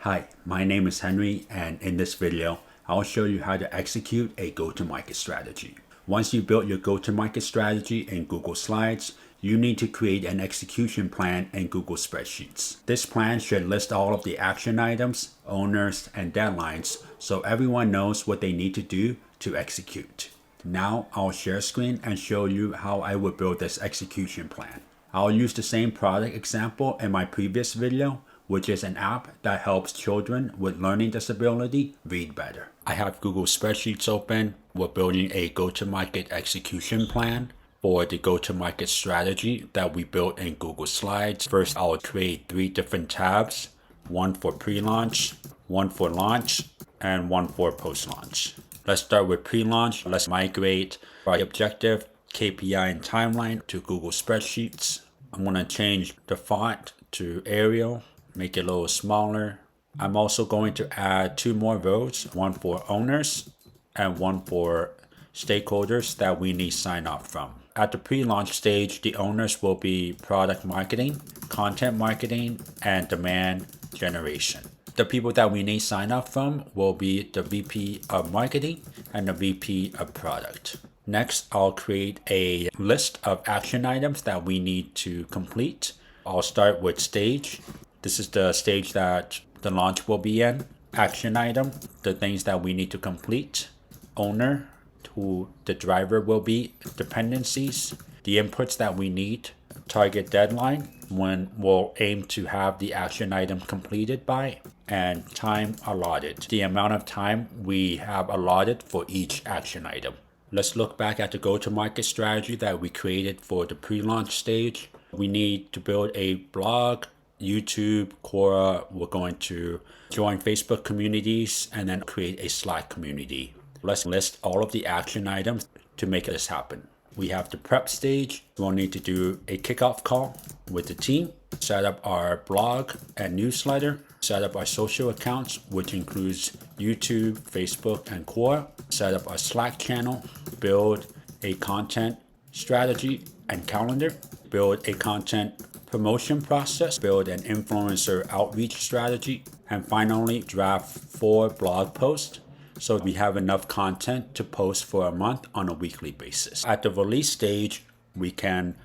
Hi, my name is Henry, and in this video, I'll show you how to execute a go-to-market strategy. Once you build your go-to-market strategy in Google Slides, you need to create an execution plan in Google Spreadsheets. This plan should list all of the action items, owners, and deadlines so everyone knows what they need to do to execute. Now I'll share screen and show you how I would build this execution plan. I'll use the same product example in my previous video, which is an app that helps children with learning disability read better. I have Google Spreadsheets open. We're building a go-to-market execution plan for the go-to-market strategy that we built in Google Slides. First, I'll create 3 different tabs, one for pre-launch, one for launch, and one for post-launch. Let's start with pre-launch. Let's migrate our objective, KPI, and timeline to Google Spreadsheets. I'm going to change the font to Arial, make it a little smaller. I'm also going to add 2 more rows, one for owners and one for stakeholders that we need sign off from. At the pre-launch stage, the owners will be product marketing, content marketing, and demand generation. The people that we need sign off from will be the VP of marketing and the VP of product. Next, I'll create a list of action items that we need to complete. I'll start with stage. This is the stage that the launch will be in. Action item, the things that we need to complete. Owner, who the driver will be. Dependencies, the inputs that we need. Target deadline, when we'll aim to have the action item completed by. And time allotted, the amount of time we have allotted for each action item. Let's look back at the go-to-market strategy that we created for the pre-launch stage. We need to build a blog, YouTube, Quora. We're going to join Facebook communities and then create a Slack community. Let's list all of the action items to make this happen. We have the prep stage. We'll need to do a kickoff call with the team, set up our blog and newsletter, set up our social accounts, which includes YouTube, Facebook, and Quora, set up our Slack channel, build a content strategy and calendar, build a content promotion process, build an influencer outreach strategy, and finally draft 4 blog posts so we have enough content to post for a month on a weekly basis. At the release stage, we can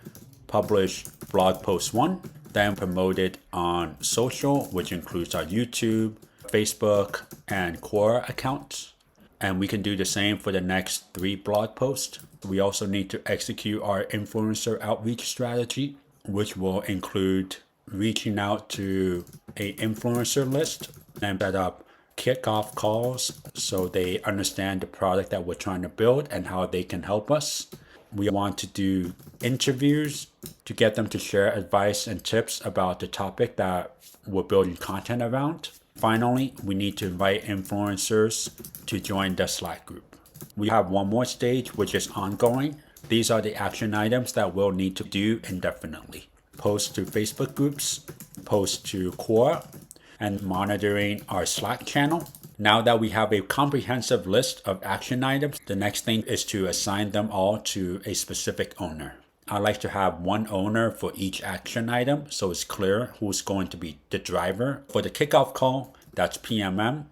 publish blog post 1, then promote it on social, which includes our YouTube, Facebook, and Quora accounts. And we can do the same for the next 3 blog posts. We also need to execute our influencer outreach strategy, which will include reaching out to an influencer list and set up kickoff calls so they understand the product that we're trying to build and how they can help us. We want to do interviews to get them to share advice and tips about the topic that we're building content around. Finally, we need to invite influencers to join the Slack group. We have one more stage, which is ongoing. These are the action items that we'll need to do indefinitely. Post to Facebook groups, post to Quora, and monitoring our Slack channel. Now that we have a comprehensive list of action items, the next thing is to assign them all to a specific owner. I like to have one owner for each action item so it's clear who's going to be the driver. For the kickoff call, that's PMM.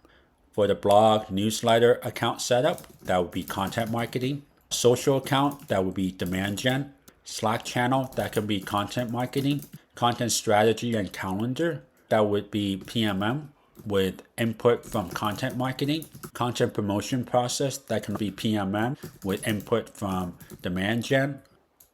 For the blog newsletter account setup, that would be content marketing. Social account, that would be demand gen. Slack channel, that can be content marketing. Content strategy and calendar, that would be PMM with input from content marketing. Content promotion process, that can be PMM with input from demand gen.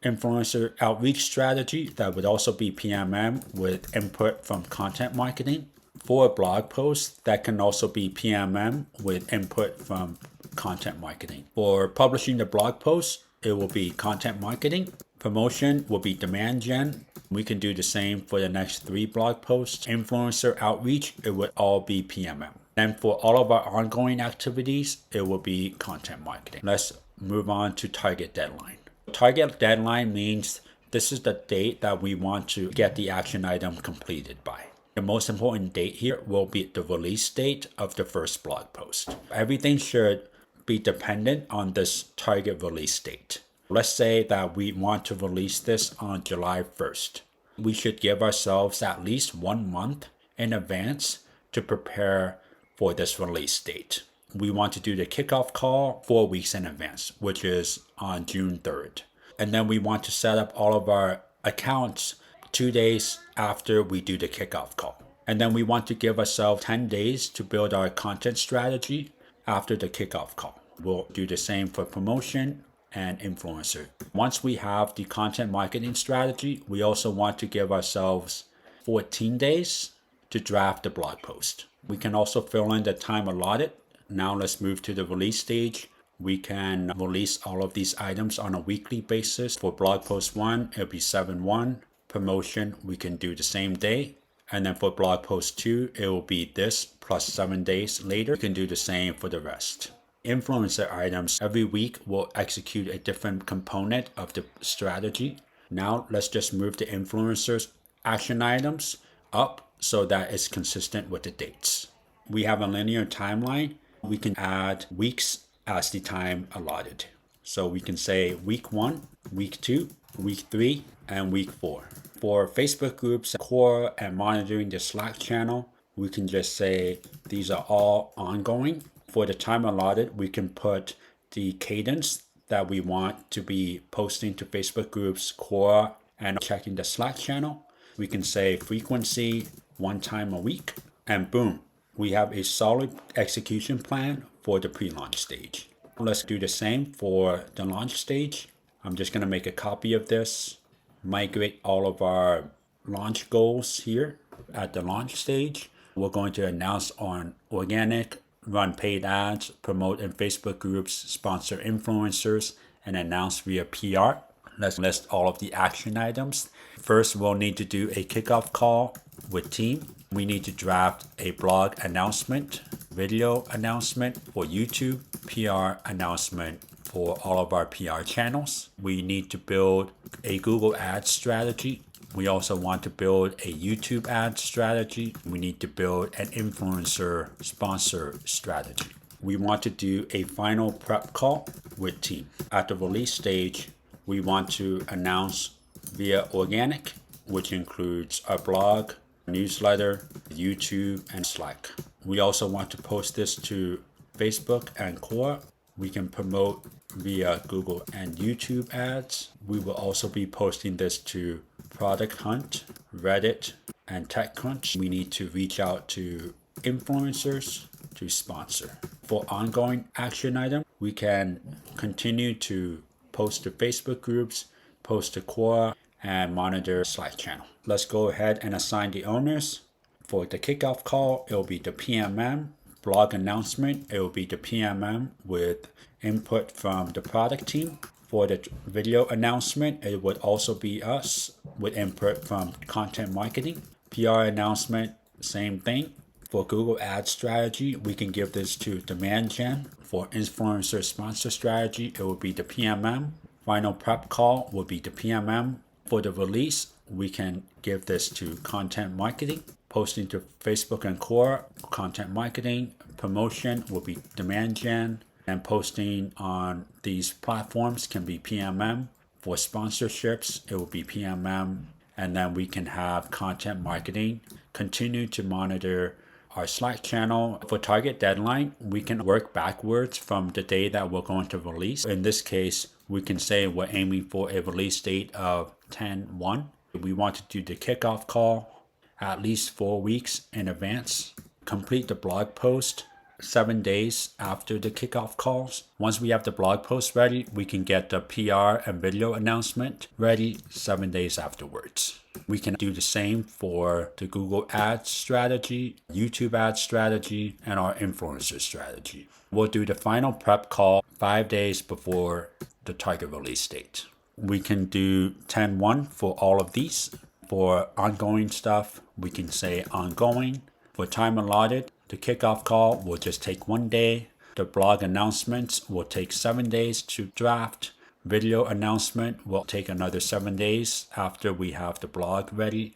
Influencer outreach strategy, that would also be PMM with input from content marketing. For a blog post, that can also be PMM with input from content marketing. For publishing the blog post, it will be content marketing. Promotion will be demand gen. We can do the same for the next 3 blog posts. Influencer outreach, it would all be PMM. And for all of our ongoing activities, it will be content marketing. Let's move on to target deadline. Target deadline means this is the date that we want to get the action item completed by. The most important date here will be the release date of the first blog post. Everything should be dependent on this target release date. Let's say that we want to release this on July 1st. We should give ourselves at least 1 month in advance to prepare for this release date. We want to do the kickoff call 4 weeks in advance, which is on June 3rd. And then we want to set up all of our accounts 2 days after we do the kickoff call. And then we want to give ourselves 10 days to build our content strategy after the kickoff call. We'll do the same for promotion and influencer. Once we have the content marketing strategy, we also want to give ourselves 14 days to draft the blog post. We can also fill in the time allotted. Now let's move to the release stage. We can release all of these items on a weekly basis. For blog post 1, it'll be 7/1. Promotion, we can do the same day. And then for blog post 2, it will be this plus 7 days later. You can do the same for the rest. Influencer items, every week we'll execute a different component of the strategy. Now let's just move the influencers action items up so that it's consistent with the dates. We have a linear timeline. We can add weeks as the time allotted. So we can say week 1, week 2, week 3, and week 4. For Facebook groups, core, and monitoring the Slack channel, we can just say these are all ongoing. For the time allotted, we can put the cadence that we want to be posting to Facebook groups, core, and checking the Slack channel. We can say frequency 1 time a week, and boom, we have a solid execution plan for the pre-launch stage. Let's do the same for the launch stage. I'm just going to make a copy of this, migrate all of our launch goals here at the launch stage. We're going to announce on organic, run paid ads, promote in Facebook groups, sponsor influencers, and announce via PR. Let's list all of the action items. First, we'll need to do a kickoff call with team. We need to draft a blog announcement, video announcement for YouTube, PR announcement for all of our PR channels. We need to build a Google Ads strategy. We also want to build a YouTube ad strategy. We need to build an influencer sponsor strategy. We want to do a final prep call with team. At the release stage, we want to announce via organic, which includes our blog, newsletter, YouTube, and Slack. We also want to post this to Facebook and Core. We can promote via Google and YouTube ads. We will also be posting this to Product Hunt, Reddit, and TechCrunch. We need to reach out to influencers to sponsor. For ongoing action item, we can continue to post to Facebook groups, post to Quora, and monitor Slack channel. Let's go ahead and assign the owners. For the kickoff call, it will be the PMM. Blog announcement, it will be the PMM with input from the product team. For the video announcement, it would also be us with input from content marketing. PR announcement, same thing. For Google Ads strategy, we can give this to demand gen. For influencer sponsor strategy, it will be the PMM. Final prep call will be the PMM. For the release, we can give this to content marketing. Posting to Facebook and Core, content marketing. Promotion will be demand gen. And posting on these platforms can be PMM. For sponsorships, it will be PMM. And then we can have content marketing. Continue to monitor our Slack channel. For target deadline, we can work backwards from the day that we're going to release. In this case, we can say we're aiming for a release date of 10/1. We want to do the kickoff call at least 4 weeks in advance. Complete the blog post 7 days after the kickoff calls. Once we have the blog post ready, we can get the PR and video announcement ready 7 days afterwards. We can do the same for the Google Ads strategy, YouTube Ads strategy, and our influencer strategy. We'll do the final prep call 5 days before the target release date. We can do 10/1 for all of these. For ongoing stuff, we can say ongoing. For time allotted, the kickoff call will just take 1 day. The blog announcements will take 7 days to draft. Video announcement will take another 7 days after we have the blog ready.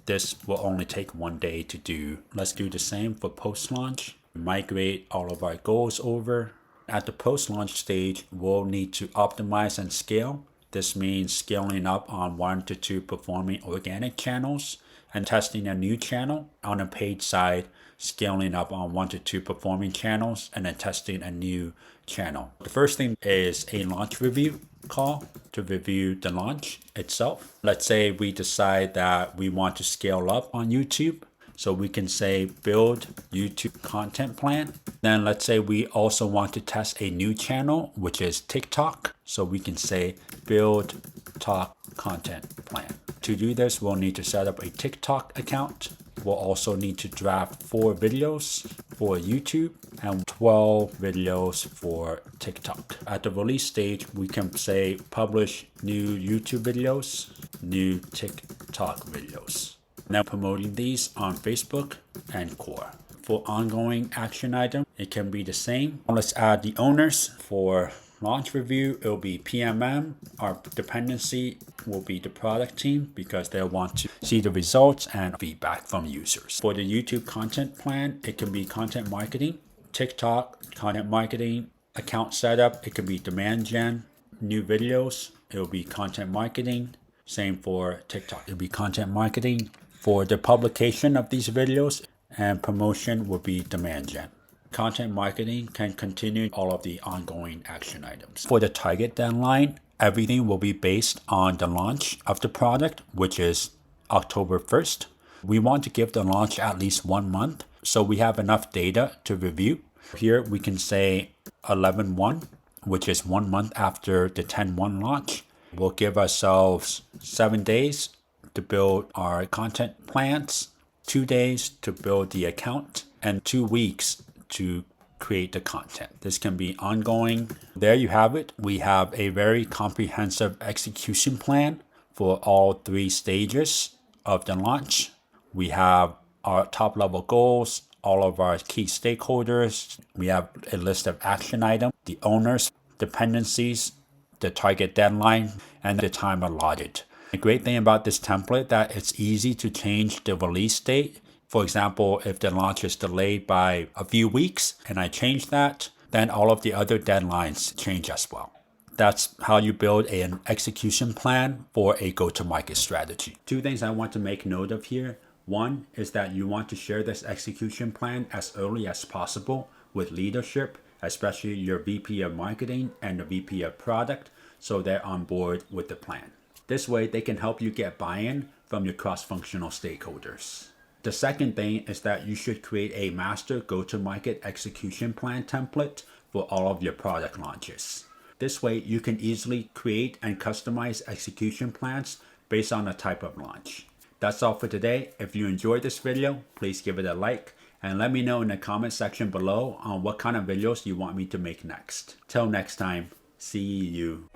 This will only take 1 day to do. Let's do the same for post-launch. Migrate all of our goals over. At the post-launch stage, we'll need to optimize and scale. This means scaling up on 1 to 2 performing organic channels and testing a new channel on a paid side, scaling up on 1 to 2 performing channels, and then testing a new channel. The first thing is a launch review call to review the launch itself. Let's say we decide that we want to scale up on YouTube. So we can say build YouTube content plan. Then let's say we also want to test a new channel, which is TikTok. So we can say build talk content plan. To do this, we'll need to set up a TikTok account. We'll also need to draft 4 videos for YouTube and 12 videos for TikTok. At the release stage, we can say publish new YouTube videos, new TikTok videos. Now promoting these on Facebook and Core. For ongoing action item, it can be the same. Let's add the owners. For launch review, it will be PMM. Our dependency will be the product team because they'll want to see the results and feedback from users. For the YouTube content plan, it can be content marketing, TikTok, content marketing, account setup. It can be demand gen, new videos. It will be content marketing. Same for TikTok. It'll be content marketing. For the publication of these videos and promotion will be demand gen. Content marketing can continue all of the ongoing action items. For the target deadline, everything will be based on the launch of the product, which is October 1st. We want to give the launch at least 1 month, so we have enough data to review. Here we can say 11/1, which is 1 month after the 10/1 launch. We'll give ourselves 7 days to build our content plans, 2 days to build the account, and 2 weeks to create the content. This can be ongoing. There you have it. We have a very comprehensive execution plan for all 3 stages of the launch. We have our top level goals, all of our key stakeholders. We have a list of action items, the owners, dependencies, the target deadline, and the time allotted. The great thing about this template that it's easy to change the release date. For example, if the launch is delayed by a few weeks and I change that, then all of the other deadlines change as well. That's how you build an execution plan for a go-to-market strategy. 2 things I want to make note of here. One is that you want to share this execution plan as early as possible with leadership, especially your VP of marketing and the VP of product, so they're on board with the plan. This way, they can help you get buy-in from your cross-functional stakeholders. The second thing is that you should create a master go-to-market execution plan template for all of your product launches. This way, you can easily create and customize execution plans based on the type of launch. That's all for today. If you enjoyed this video, please give it a like and let me know in the comment section below on what kind of videos you want me to make next. Till next time, see you.